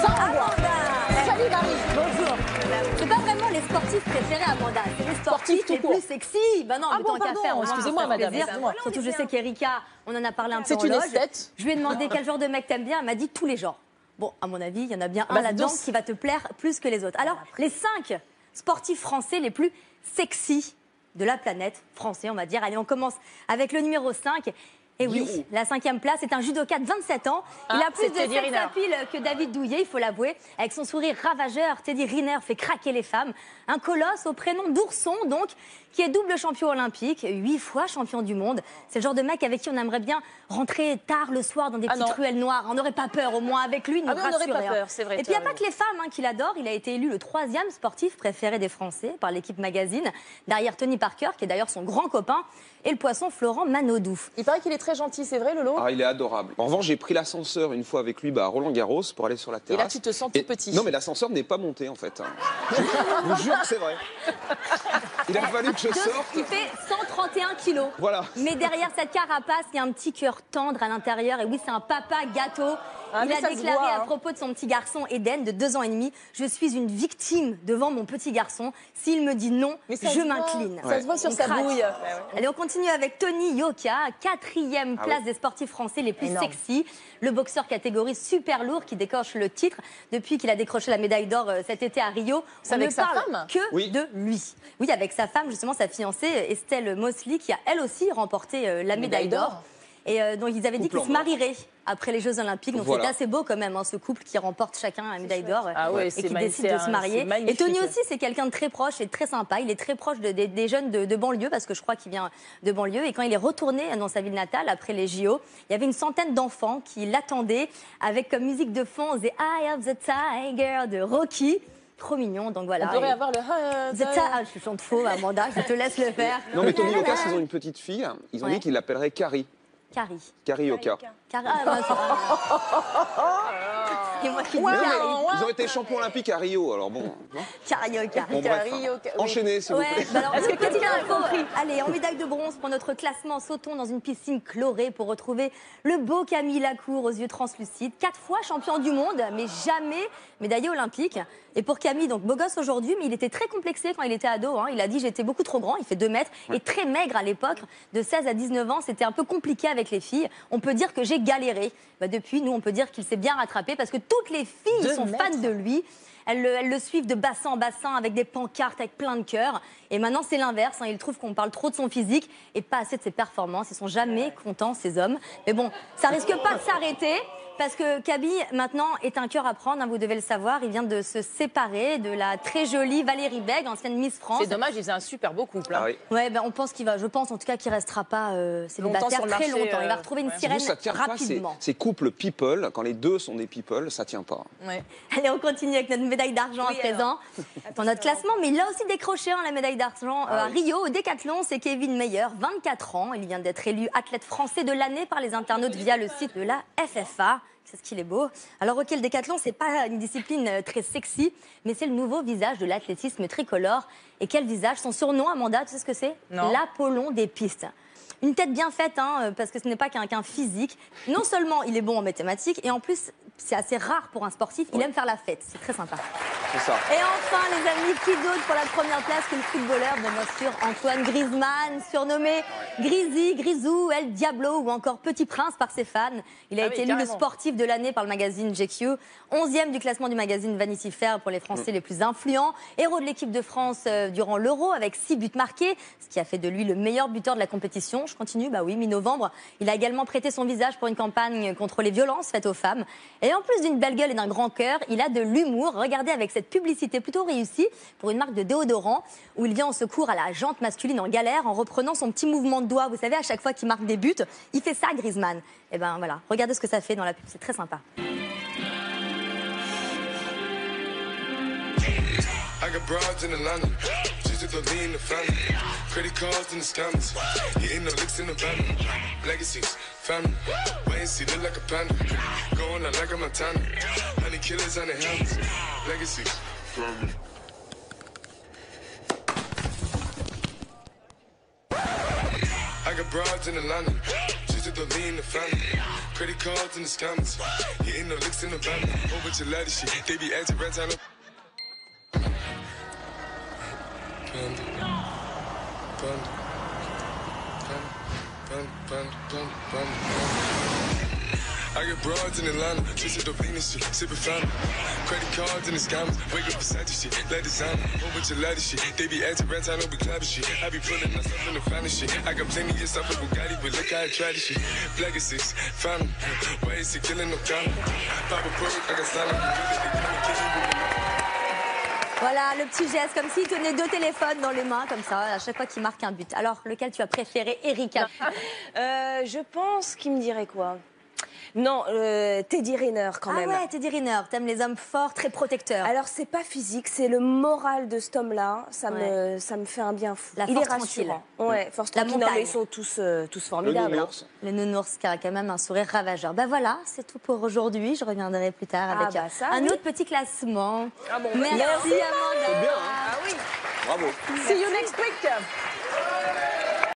Ça, on voit. Salut, Marie. Bonjour. C'est pas vraiment les sportifs préférés, Amanda. C'est les sportifs les plus sexy. Ben non, mais tant qu'à faire. Excusez-moi, madame. Surtout, je sais qu'Erika, on en a parlé un peu en C'est une loge. esthète. Je lui ai demandé quel genre de mec t'aimes bien. Elle m'a dit tous les genres. Bon, à mon avis, il y en a bien un là-dedans qui va te plaire plus que les autres. Alors, les 5 sportifs français les plus sexy de la planète, français, on va dire. Allez, on commence avec le numéro 5. Et oui, la 5e place est un judoka de 27 ans. Il a plus de sex appeal que David Douillet, il faut l'avouer. Avec son sourire ravageur, Teddy Riner fait craquer les femmes. Un colosse au prénom d'Ourson, donc, qui est double champion olympique, 8 fois champion du monde. C'est le genre de mec avec qui on aimerait bien rentrer tard le soir dans des petites ruelles noires. On n'aurait pas peur, au moins avec lui, il nous rassure. On n'aurait pas peur, c'est vrai. Et puis il n'y a pas que les femmes qui l'adorent. Il a été élu le 3e sportif préféré des Français par l'équipe Magazine, derrière Tony Parker, qui est d'ailleurs son grand copain, et le poisson Florent Manodou. Il paraît qu'il est très gentil, c'est vrai, Lolo? Ah, il est adorable. En revanche, j'ai pris l'ascenseur une fois avec lui à Roland-Garros pour aller sur la terrasse. Et là, tu te sens tout petit. Non, mais l'ascenseur n'est pas monté, en fait. Je vous jure que c'est vrai. Il a fallu que je sorte. Il fait 131 kilos. Voilà. Mais derrière cette carapace, il y a un petit cœur tendre à l'intérieur. Et oui, c'est un papa gâteau. Il a déclaré à propos de son petit garçon Eden, de 2 ans et demi, « Je suis une victime devant mon petit garçon. S'il me dit non, je m'incline. » Ça se voit sur sa bouille. Allez, on continue avec Tony Yoka, 4e place des sportifs français les plus sexy. Le boxeur catégorie super lourd qui décoche le titre depuis qu'il a décroché la médaille d'or cet été à Rio. C'est avec sa femme que de lui. Oui, avec sa femme, justement, sa fiancée Estelle Mosley, qui a elle aussi remporté la médaille d'or. Et donc ils avaient dit qu'ils se marieraient après les Jeux Olympiques. Donc c'est assez beau quand même, ce couple qui remporte chacun la médaille d'or et qui décide de se marier. Et Tony aussi, c'est quelqu'un de très proche et de très sympa. Il est très proche des jeunes de banlieue, parce que je crois qu'il vient de banlieue. Et quand il est retourné dans sa ville natale après les JO, il y avait une centaine d'enfants qui l'attendaient avec comme musique de fond The Eye of the Tiger de Rocky. Trop mignon, donc voilà. On pourrait avoir le... je chante faux, Amanda, je te laisse le faire. Non, mais Tony Yoka, ils ont une petite fille. Ils ont dit qu'ils l'appelleraient Carrie. Carrie Yoka. Et moi qui dis ils ont été champions olympiques à Rio, alors bon. Carioca. Bon, bref, enchaînez, s'il vous plaît. Est-ce que quelqu'un a compris? Allez, en médaille de bronze pour notre classement, sautons dans une piscine chlorée pour retrouver le beau Camille Lacour aux yeux translucides. 4 fois champion du monde, mais jamais médaillé olympique. Et pour Camille, donc beau gosse aujourd'hui, mais il était très complexé quand il était ado. Il a dit j'étais beaucoup trop grand, il fait 2 mètres, et très maigre à l'époque. De 16 à 19 ans, c'était un peu compliqué avec les filles. On peut dire que j'ai galéré. Depuis, nous, on peut dire qu'il s'est bien rattrapé parce que toutes les filles sont fans de lui. Elles le suivent de bassin en bassin avec des pancartes, avec plein de cœurs. Et maintenant, c'est l'inverse. Ils trouvent qu'on parle trop de son physique et pas assez de ses performances. Ils sont jamais contents, ces hommes. Mais bon, ça risque pas de s'arrêter. Parce que Kaby, maintenant, est un cœur à prendre, vous devez le savoir. Il vient de se séparer de la très jolie Valérie Bègue, ancienne Miss France. C'est dommage, ils faisaient un super beau couple. Ouais, on pense qu'il va, je pense en tout cas qu'il restera pas célibataire très longtemps. Il va retrouver une sirène rapidement. Ces couples people, quand les deux sont des people, ça tient pas. Allez, on continue avec notre médaille d'argent à présent dans notre classement. Mais il a aussi décroché la médaille d'argent à Rio. Au décathlon, c'est Kevin Meyer, 24 ans. Il vient d'être élu athlète français de l'année par les internautes via le site de la FFA. C'est ce qu'il est beau. Alors, ok, le décathlon, c'est pas une discipline très sexy, mais c'est le nouveau visage de l'athlétisme tricolore. Et quel visage? Son surnom, Amanda, tu sais ce que c'est? L'Apollon des pistes. Une tête bien faite, parce que ce n'est pas qu'un physique. Non seulement il est bon en mathématiques, et en plus, c'est assez rare pour un sportif, il aime faire la fête. C'est très sympa. C'est ça. Et enfin, les amis, qui d'autre pour la première place que le footballeur, bien sûr, Antoine Griezmann, surnommé Grisy, Grisou, El Diablo ou encore Petit Prince par ses fans. Il a été élu le sportif de l'année par le magazine GQ, 11e du classement du magazine Vanity Fair pour les Français les plus influents, héros de l'équipe de France durant l'Euro avec 6 buts marqués, ce qui a fait de lui le meilleur buteur de la compétition. Je continue, mi-novembre. Il a également prêté son visage pour une campagne contre les violences faites aux femmes. Et en plus d'une belle gueule et d'un grand cœur, il a de l'humour. Regardez avec cette publicité plutôt réussie pour une marque de déodorant où il vient en secours à la jante masculine en galère en reprenant son petit mouvement de doigt. Vous savez, à chaque fois qu'il marque des buts, il fait ça, Griezmann. Et ben voilà, regardez ce que ça fait dans la pub, c'est très sympa. I got broads in Atlanta, just to lean the family. Credit cards in the scammers, hitting the licks in the van. Legacies, family, wait and see, look like a panda. Going out like a Montana, honey killers on the helmets. Legacies, family. I got broads in Atlanta, just of the lean, the family. Credit cards and the scammers. Hitting the licks in the van. Whole bunch of laddie shit. They be acting right down. I get broads in Atlanta, twisted up lean and shit, sipping fountain. Credit cards and the scammers, wake up beside your shit, let designer, whole bunch of laddie shit. They be acting rats, I don't be clapping shit. I be pulling myself in the finest shit. I got plenty of stuff with Bugatti, but look how I try this shit. Black is 6, fountain, why is he killing no counter? Pop a perk, I got slime, Voilà, le petit geste, comme s'il tenait 2 téléphones dans les mains, comme ça, à chaque fois qu'il marque un but. Alors, lequel tu as préféré, Erika? Je pense qu'il me dirait quoi? Non, Teddy Riner quand même. Ah ouais, Teddy Riner, t'aimes les hommes forts, très protecteurs. Alors c'est pas physique, c'est le moral de cet homme-là. Ça me fait un bien fou. La Il force est rassurant. tranquille. Ouais, force La tranquille. Non, montagne. mais ils sont tous formidables. Le nounours. Le nounours qui a quand même un sourire ravageur. Ben voilà, c'est tout pour aujourd'hui. Je reviendrai plus tard avec bah ça, un oui. autre petit classement. Ah bon, Merci Amanda. C'est bien, hein? Ah oui. Bravo. See you next week.